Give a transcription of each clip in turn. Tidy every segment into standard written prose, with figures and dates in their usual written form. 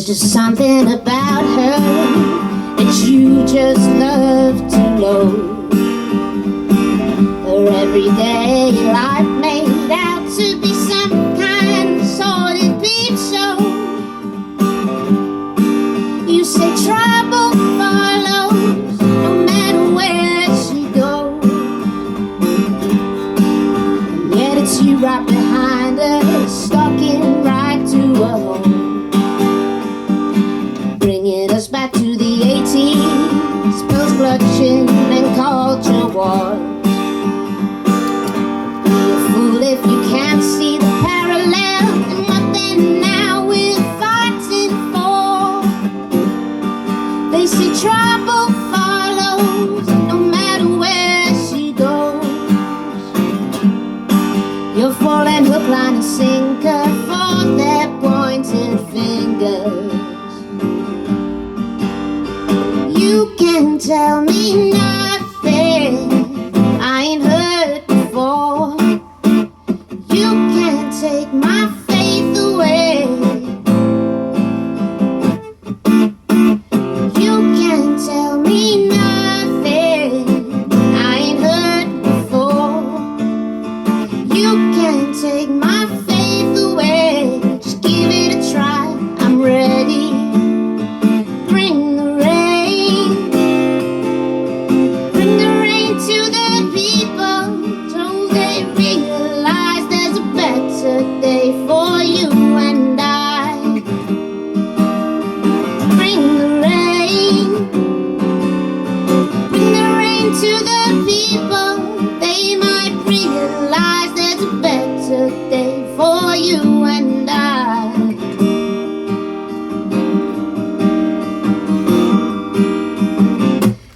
There's just something about her that you just love to know. Her everyday life made out to be some kind of sordid peep show. You say trouble follows no matter where she goes, and yet it's you right behind her, stalking right to her home. Bringing us back to the 80s, pills clutching and culture wars. Be a fool if you can't see the parallel in what then now we're fighting for. They say trouble follows no matter where she goes. You're falling hook, line and sinker for their pointed fingers. You can tell me nothing I ain't heard before. You can't take my faith away. You can't tell me nothing I ain't heard before. You can't take my faith away. Just give it a try, I'm ready. Bring the rain. Bring the rain to the people. Don't they realize there's a better day for you and I? Bring the rain. Bring the rain to the people. They might realize there's a better day for you and I.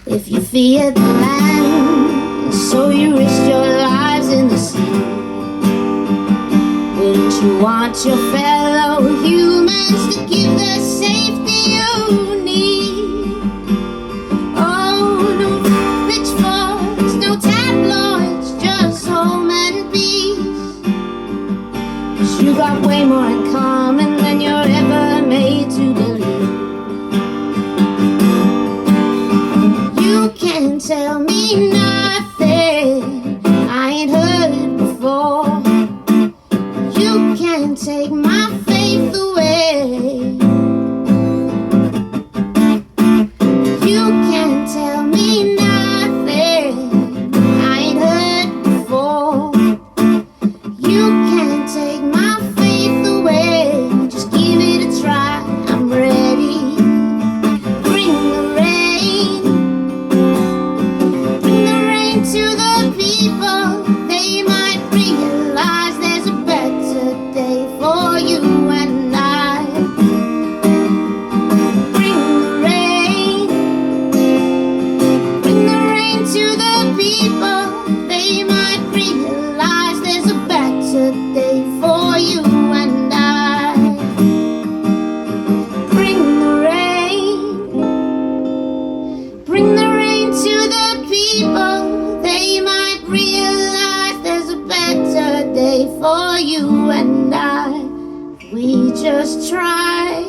If you fear the land, and so you risk your lives in the sea, wouldn't you want your fellow humans to give the safety you need? Oh, no pitchforks, no tabloids, just home and peace. 'Cause you got way more in common than you're ever made to believe. You can't tell me nothing I ain't heard before. You can't take my faith away. You can't tell me nothing I ain't heard before. You can't take my faith away. Just give it a try, I'm ready. Bring the rain. Bring the rain to the people. They might realize there's a better day for you and I. Bring the rain. Bring the rain to the people. They might realize there's a better day for you and I. Bring the rain. Bring the rain to the people. They might realize there's a better day for you and I. We just try.